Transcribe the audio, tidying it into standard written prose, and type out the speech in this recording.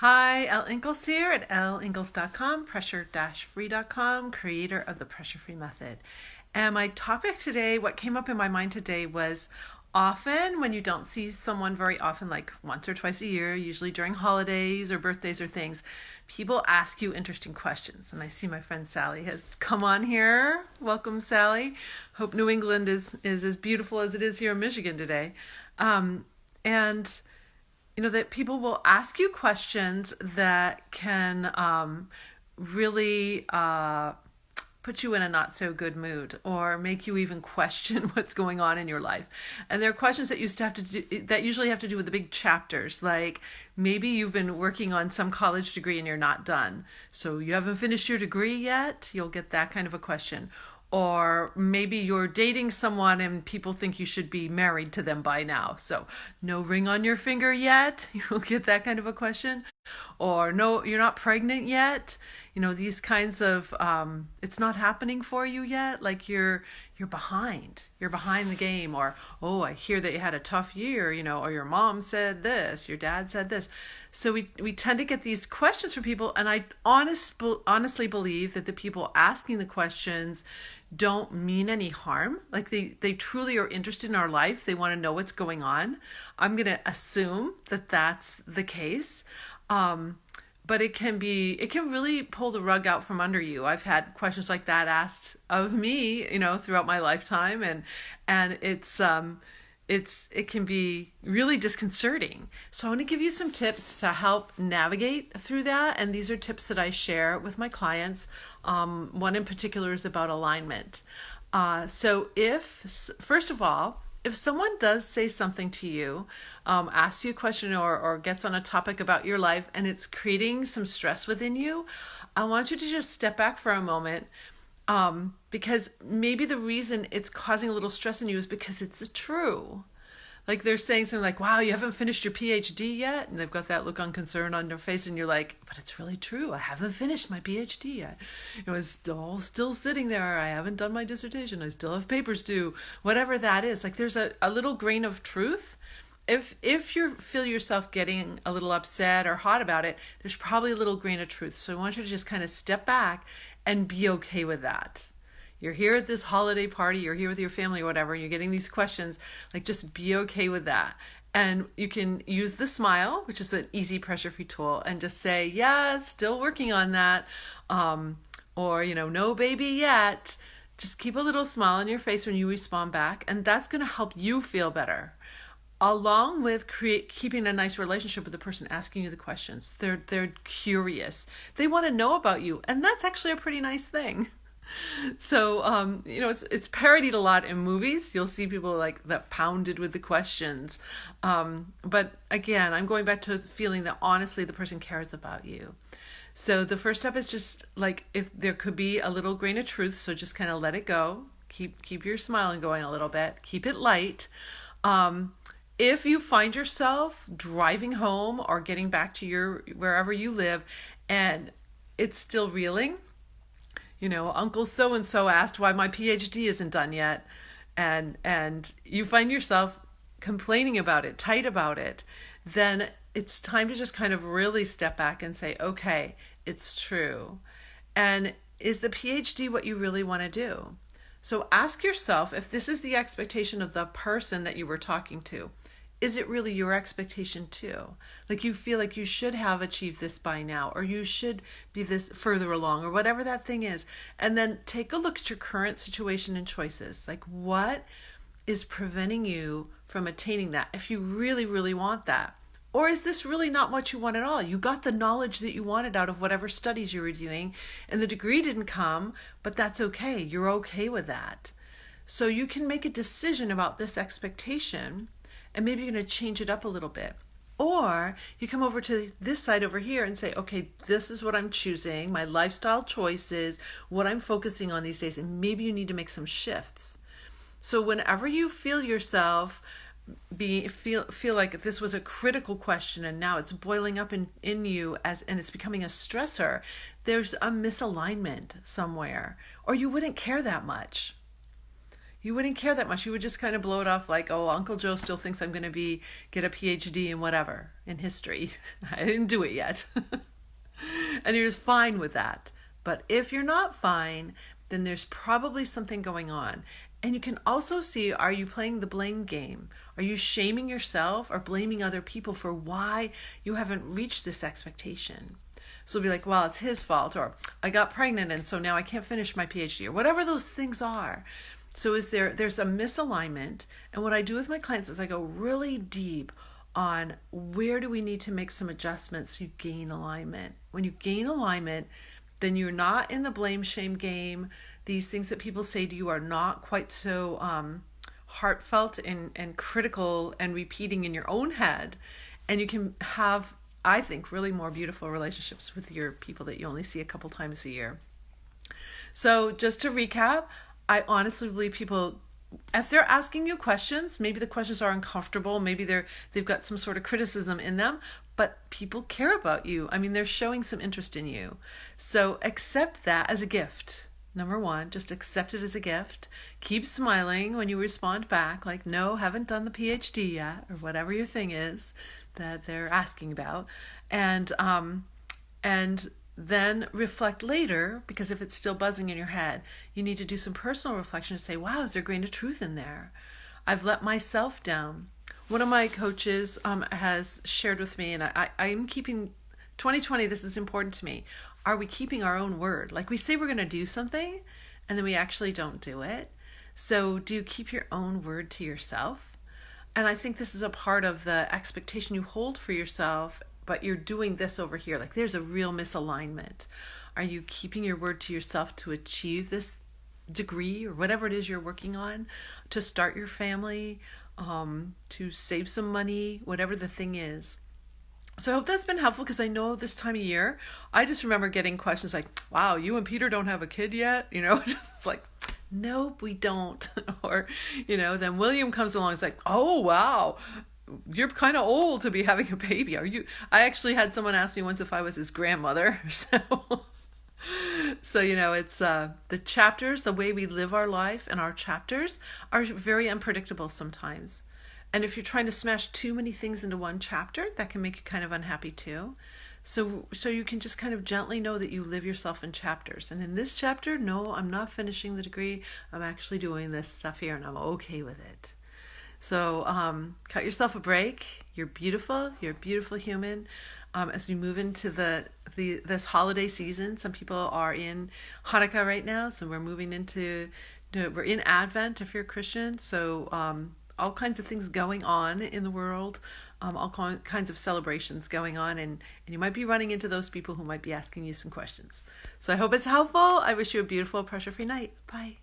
Hi, Elle Ingalls here at elleingles.com, pressure-free.com, creator of the Pressure Free Method. And my topic today, what came up in my mind today was often when you don't see someone very often, like once or twice a year, usually during holidays or birthdays or things, people ask you interesting questions. And I see my friend Sally has come on here. Welcome, Sally. Hope New England is as beautiful as it is here in Michigan today. And that people will ask you questions that can really put you in a not so good mood or make you even question what's going on in your life. And there are questions that that usually have to do with the big chapters, like maybe you've been working on some college degree and you're not done. So you haven't finished your degree yet? You'll get that kind of a question. Or maybe you're dating someone and people think you should be married to them by now. So, no ring on your finger yet? You'll get that kind of a question. Or, no, you're not pregnant yet? These kinds of, it's not happening for you yet? Like you're behind. You're behind the game. Or, oh, I hear that you had a tough year, or your mom said this, your dad said this. So we tend to get these questions from people, and I honestly believe that the people asking the questions don't mean any harm. Like they truly are interested in our life. They want to know what's going on. I'm going to assume that that's the case. But it can really pull the rug out from under you. I've had questions like that asked of me, throughout my lifetime, and it can be really disconcerting. So I want to give you some tips to help navigate through that. And these are tips that I share with my clients. One in particular is about alignment. So first of all, if someone does say something to you, asks you a question or gets on a topic about your life and it's creating some stress within you, I want you to just step back for a moment. Because maybe the reason it's causing a little stress in you is because it's true. Like they're saying something like, wow, you haven't finished your PhD yet? And they've got that look on concern on their face and you're like, but it's really true. I haven't finished my PhD yet. It's still sitting there. I haven't done my dissertation. I still have papers due. Whatever that is. Like there's a little grain of truth. If you feel yourself getting a little upset or hot about it, there's probably a little grain of truth. So I want you to just kind of step back and be okay with that. You're here at this holiday party, you're here with your family or whatever, and you're getting these questions, like just be okay with that. And you can use the smile, which is an easy pressure-free tool, and just say, yeah, still working on that. Or, no baby yet. Just keep a little smile on your face when you respond back, and that's going to help you feel better. Along with keeping a nice relationship with the person asking you the questions. They're curious. They want to know about you, and that's actually a pretty nice thing. So, it's parodied a lot in movies. You'll see people like that pounded with the questions. But again, I'm going back to feeling that honestly the person cares about you. So the first step is just like if there could be a little grain of truth, so just kind of let it go. Keep your smiling going a little bit. Keep it light. If you find yourself driving home or getting back to wherever you live and it's still reeling, Uncle so-and-so asked why my PhD isn't done yet, and you find yourself complaining about it, tight about it, then it's time to just kind of really step back and say, okay, it's true. And is the PhD what you really want to do? So ask yourself if this is the expectation of the person that you were talking to. Is it really your expectation too? Like you feel like you should have achieved this by now, or you should be this further along, or whatever that thing is. And then take a look at your current situation and choices. Like what is preventing you from attaining that if you really, really want that? Or is this really not what you want at all? You got the knowledge that you wanted out of whatever studies you were doing, and the degree didn't come, but that's okay. You're okay with that. So you can make a decision about this expectation, and maybe you're going to change it up a little bit. Or you come over to this side over here and say, okay, this is what I'm choosing, my lifestyle choices, what I'm focusing on these days, and maybe you need to make some shifts. So whenever you feel yourself feel like this was a critical question and now it's boiling up in you and it's becoming a stressor, there's a misalignment somewhere, or you wouldn't care that much. you wouldn't care that much. You would just kind of blow it off like, oh, Uncle Joe still thinks I'm going to get a PhD in whatever, in history. I didn't do it yet. And you're just fine with that. But if you're not fine, then there's probably something going on. And you can also see, are you playing the blame game? Are you shaming yourself or blaming other people for why you haven't reached this expectation? So it'll be like, well, it's his fault, or I got pregnant and so now I can't finish my PhD, or whatever those things are. So there's a misalignment. And what I do with my clients is I go really deep on where do we need to make some adjustments so you gain alignment. When you gain alignment, then you're not in the blame shame game. These things that people say to you are not quite so heartfelt and critical and repeating in your own head. And you can have, I think, really more beautiful relationships with your people that you only see a couple times a year. So just to recap, I honestly believe people, if they're asking you questions, maybe the questions are uncomfortable, maybe they've got some sort of criticism in them, but people care about you. I mean, they're showing some interest in you. So accept that as a gift. Number one, just accept it as a gift. Keep smiling when you respond back, like, no, haven't done the PhD yet, or whatever your thing is that they're asking about. And then reflect later, because if it's still buzzing in your head, you need to do some personal reflection to say, wow, is there a grain of truth in there? I've let myself down. One of my coaches has shared with me, and I'm keeping 2020, this is important to me. Are we keeping our own word? Like, we say we're going to do something, and then we actually don't do it. So do you keep your own word to yourself? And I think this is a part of the expectation you hold for yourself, but you're doing this over here. Like, there's a real misalignment. Are you keeping your word to yourself to achieve this degree or whatever it is you're working on, to start your family, to save some money, whatever the thing is? So I hope that's been helpful, because I know this time of year, I just remember getting questions like, wow, you and Peter don't have a kid yet? You know, it's like, nope, we don't. Or, you know, then William comes along, it's like, oh, wow, you're kind of old to be having a baby. Are you? I actually had someone ask me once if I was his grandmother. So you know, it's the chapters, the way we live our life and our chapters are very unpredictable sometimes. And if you're trying to smash too many things into one chapter, that can make you kind of unhappy too. So you can just kind of gently know that you live yourself in chapters. And in this chapter, no, I'm not finishing the degree. I'm actually doing this stuff here, and I'm okay with it. So cut yourself a break. You're beautiful. You're a beautiful human. As we move into this holiday season, some people are in Hanukkah right now, so we're moving we're in Advent if you're a Christian. So all kinds of things going on in the world, all kinds of celebrations going on, and you might be running into those people who might be asking you some questions. So I hope it's helpful. I wish you a beautiful, pressure-free night. Bye.